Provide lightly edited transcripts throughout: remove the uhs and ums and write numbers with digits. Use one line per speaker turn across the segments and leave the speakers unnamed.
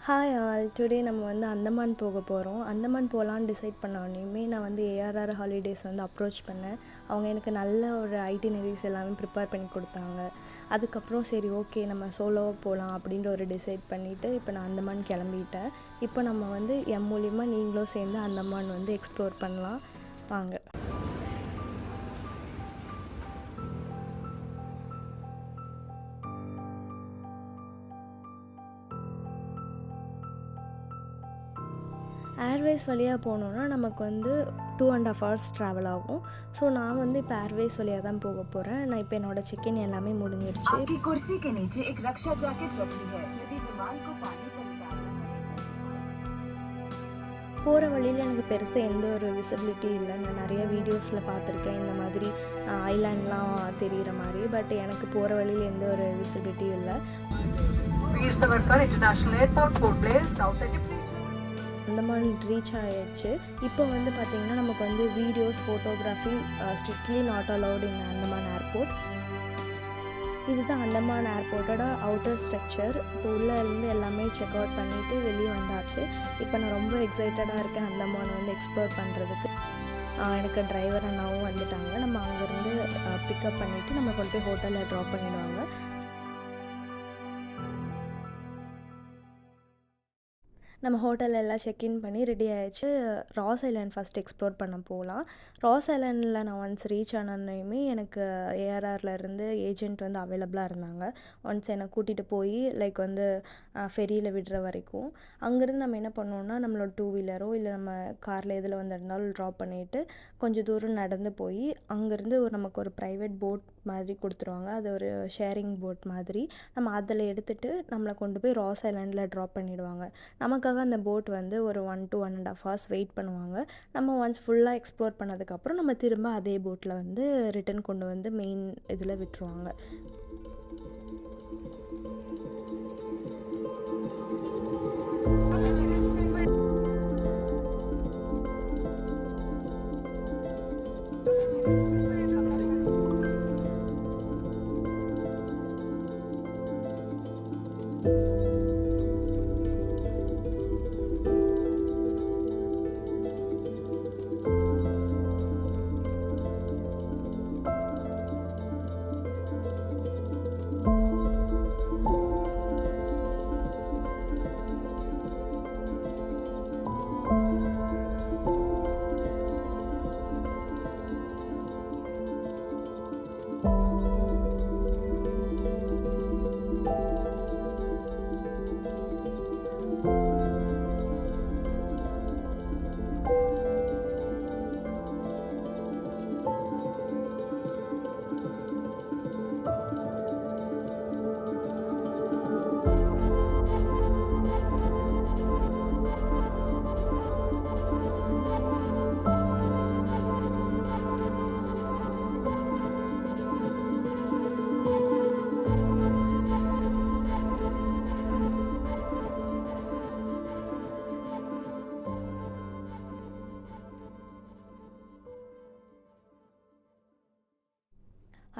Hi all, today நம்ம வந்து அந்தமான் போக போகிறோம். அந்தமான் போகலான்னு டிசைட் பண்ண உடனேயுமே நான் வந்து ஏஆர்ஆர் ஹாலிடேஸ் வந்து அப்ரோச் பண்ணேன். அவங்க எனக்கு நல்ல ஒரு ஐட்டினரிஸ் எல்லாமே ப்ரிப்பேர் பண்ணி கொடுத்தாங்க. அதுக்கப்புறம் சரி ஓகே நம்ம சோலோவாக போகலாம் அப்படின்ற ஒரு டிசைட் பண்ணிவிட்டு இப்போ நான் அந்தமான் கிளம்பிட்டேன். இப்போ நம்ம வந்து என் மூலிமா நீங்களும் சேர்ந்து அந்தமான் வந்து எக்ஸ்ப்ளோர் பண்ணலாம் வாங்க. ஏர்வேஸ் வழியாக போனோன்னா நமக்கு வந்து 2.5 hours ட்ராவல் ஆகும். ஸோ நான் வந்து இப்போ ஏர்வேஸ் வழியாக தான் போக போகிறேன். நான் இப்போ என்னோடய செக்இன் எல்லாமே முடிஞ்சிருச்சு. போகிற வழியில் எனக்கு பெருசாக எந்த ஒரு விசிபிலிட்டி இல்லை. நான் நிறைய வீடியோஸில் பார்த்துருக்கேன் இந்த மாதிரி ஐலாண்ட்லாம் தெரிகிற மாதிரி. பட் எனக்கு போகிற வழியில் எந்த ஒரு விசிபிலிட்டியும் இல்லை. அந்தமான் ரீச் ஆகிடுச்சு. இப்போ வந்து பார்த்திங்கன்னா நமக்கு வந்து videos photography strictly not allowed in Andaman airport. இதுதான் அந்தமான் ஏர்போர்ட்டோட அவுட்டர் ஸ்ட்ரக்சர். இப்போ உள்ளே இருந்து எல்லாமே செக் அவுட் பண்ணிவிட்டு வெளியே வந்தாச்சு. இப்போ நான் ரொம்ப எக்ஸைட்டடாக இருக்கேன் அந்தமான் வந்து எக்ஸ்ப்ளோர் பண்ணுறதுக்கு. எனக்கு டிரைவர் அண்ணாவும் வந்துட்டாங்க. நம்ம அங்கேருந்து பிக்கப் பண்ணிவிட்டு நம்ம கொண்டு போய் ஹோட்டலில் ட்ராப் பண்ணிவிடுவாங்க. நம்ம ஹோட்டலில் எல்லாம் செக்இன் பண்ணி ரெடி ஆகிடுச்சு. ராஸ் ஐலாண்ட் ஃபஸ்ட் எக்ஸ்ப்ளோர் பண்ண போகலாம். ராஸ் ஐலாண்டில் நான் ஒன்ஸ் ரீச் ஆனோன்னையுமே எனக்கு ஏஆர்ஆர்லேருந்து ஏஜென்ட் வந்து அவைலபிளாக இருந்தாங்க. ஒன்ஸ் என்னை கூட்டிகிட்டு போய் லைக் வந்து ஃபெரியில் விடுற வரைக்கும். அங்கேருந்து நம்ம என்ன பண்ணோன்னா நம்மளோட 2 வீலரோ இல்லை நம்ம காரில் எதில் வந்திருந்தாலும் ட்ராப் பண்ணிவிட்டு கொஞ்சம் தூரம் நடந்து போய் அங்கேருந்து நமக்கு ஒரு ப்ரைவேட் போட் மாதிரி கொடுத்துருவாங்க. அது ஒரு ஷேரிங் போட் மாதிரி. நம்ம அதில் எடுத்துகிட்டு நம்மளை கொண்டு போய் ராஸ் ஐலாண்டில் ட்ராப் பண்ணிவிடுவாங்க. நமக்காக அந்த போட் வந்து ஒரு 1 to 1.5 hours வெயிட் பண்ணுவாங்க. நம்ம ஒன்ஸ் ஃபுல்லாக எக்ஸ்ப்ளோர் பண்ணதுக்கப்புறம் நம்ம திரும்ப அதே போட்டில் வந்து ரிட்டன் கொண்டு வந்து மெயின் இதில் விட்டுருவாங்க.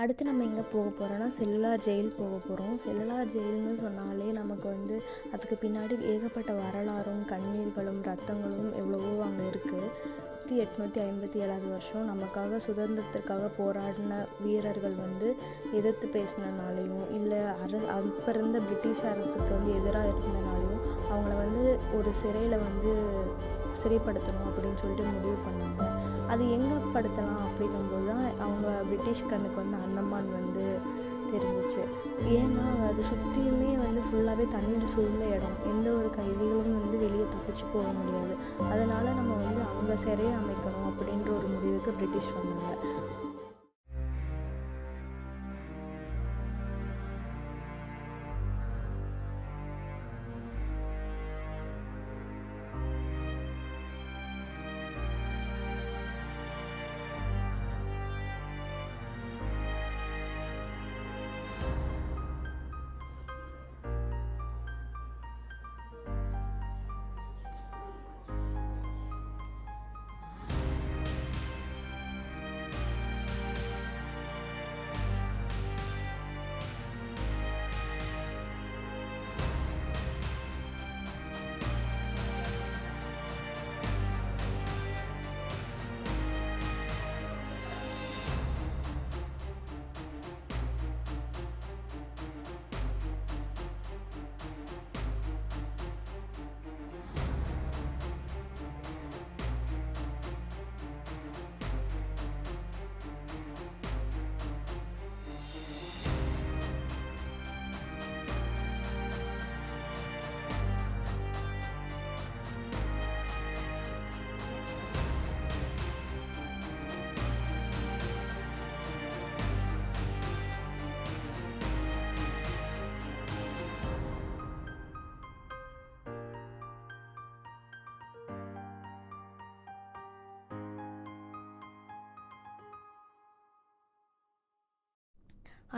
அடுத்து நம்ம எங்கே போக போகிறோன்னா செல்லுலார் ஜெயில் போக போகிறோம். செல்லுலார் ஜெயில்னு சொன்னாலே நமக்கு வந்து அதுக்கு பின்னாடி ஏகப்பட்ட வரலாறும் கண்ணீர்களும் ரத்தங்களும் எவ்வளவோ அங்கே இருக்குது. 1857 வருஷம் நமக்காக சுதந்திரத்திற்காக போராடின வீரர்கள் வந்து எதிர்த்து பேசினனாலையும் இல்லை அப்போ இருந்த பிரிட்டிஷ் அரசுக்கு வந்து எதிராக இருந்தனாலையும் அவங்கள வந்து ஒரு சிறையில் வந்து சிறைப்படுத்தணும் அப்படின்னு சொல்லிட்டு முடிவு பண்ணாங்க. அது எங்கே படுத்தலாம் அப்படிங்கும்போது தான் அவங்க பிரிட்டிஷ் கண்ணுக்கு வந்து அந்தமான் வந்து தெரிஞ்சிச்சு. ஏன்னா அது சுற்றியுமே வந்து ஃபுல்லாகவே தண்ணீர் சூழ்ந்த இடம். எந்த ஒரு கைதிகளும் வந்து வெளியே தப்பிச்சு போக முடியாது. அதனால் நம்ம வந்து அங்கே சிறையை அமைக்கணும் அப்படின்ற ஒரு முடிவுக்கு பிரிட்டிஷ் வந்தாங்க.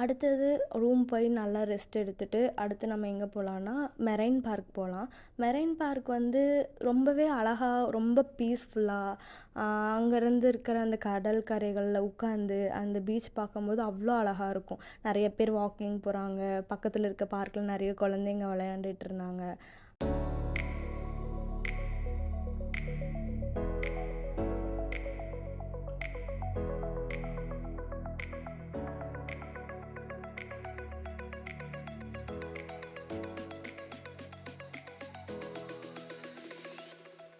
அடுத்தது ரூம் போய் நல்லா ரெஸ்ட் எடுத்துட்டு, அடுத்து நம்ம எங்கே போகலான்னா, மெரைன் பார்க் போகலாம். மெரைன் பார்க் வந்து ரொம்பவே அழகா, ரொம்ப பீஸ்ஃபுல்லாக அங்கேருந்து இருக்கிற அந்த கடல் கரைகளில் உட்காந்து அந்த பீச் பார்க்கும்போது அவ்வளோ அழகாக இருக்கும். நிறைய பேர் வாக்கிங் போகிறாங்க, பக்கத்தில் இருக்க பார்க்கில் நிறைய குழந்தைங்க விளையாண்டுட்டு இருந்தாங்க.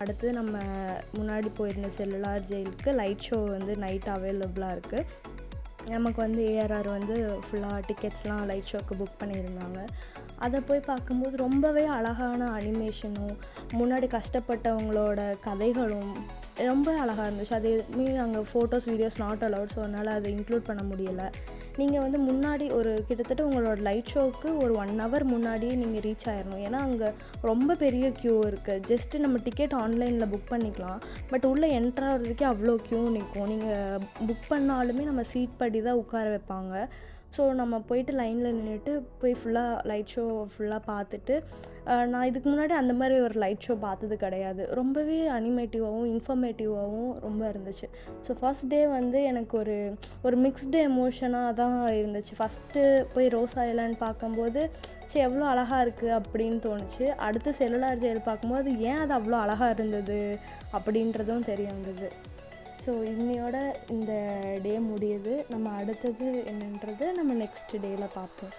அடுத்து நம்ம முன்னாடி போயிருந்த செல்லுலார் ஜெயிலுக்கு லைட் ஷோ வந்து நைட் அவைலபிளாக இருக்குது. நமக்கு வந்து ஏஆர்ஆர் வந்து ஃபுல்லாக டிக்கெட்ஸ்லாம் லைட் ஷோக்கு புக் பண்ணியிருந்தாங்க. அதை போய் பார்க்கும்போது ரொம்பவே அழகான அனிமேஷனும், முன்னாடி கஷ்டப்பட்டவங்களோட கதைகளும் ரொம்ப அழகாக இருந்துச்சு. அது எதுவுமே அங்கே photos videos not allowed, so அதனால் அதை இன்க்ளூட் பண்ண முடியலை. நீங்கள் வந்து முன்னாடி ஒரு கிட்டத்தட்ட உங்களோட லைட் ஷோவுக்கு ஒரு 1 ஹவர் முன்னாடியே நீங்கள் ரீச் ஆயிடணும். ஏன்னா அங்கே ரொம்ப பெரிய க்யூ இருக்குது. ஜஸ்ட்டு நம்ம டிக்கெட் ஆன்லைனில் புக் பண்ணிக்கலாம், பட் உள்ளே என்ட்ரு ஆகிறதுக்கே அவ்வளோ க்யூ நிற்கும். நீங்கள் புக் பண்ணாலுமே நம்ம சீட் படி தான் உட்கார வைப்பாங்க. ஸோ நம்ம போயிட்டு லைனில் நின்றுட்டு போய் ஃபுல்லாக லைட் ஷோ ஃபுல்லாக பார்த்துட்டு, நான் இதுக்கு முன்னாடி அந்த மாதிரி ஒரு லைட் ஷோ பார்த்தது கிடையாது. ரொம்பவே அனிமேட்டிவாகவும் இன்ஃபர்மேட்டிவாகவும் ரொம்ப இருந்துச்சு. ஸோ ஃபஸ்ட் டே வந்து எனக்கு ஒரு மிக்ஸ்டு எமோஷனாக தான் இருந்துச்சு. ஃபஸ்ட்டு போய் ரோஸ் ஐலாண்ட் பார்க்கும்போது சரி எவ்வளோ அழகாக இருக்குது அப்படின்னு தோணுச்சு. அடுத்து செல்லுலார் ஜெயில் பார்க்கும்போது ஏன் அது அவ்வளோ அழகாக இருந்தது அப்படின்றதும் தெரிய வந்தது. ஸோ இன்னையோட இந்த டே முடியுது. நம்ம அடுத்தது என்னன்றது நம்ம நெக்ஸ்ட் டேயில் பார்ப்போம்.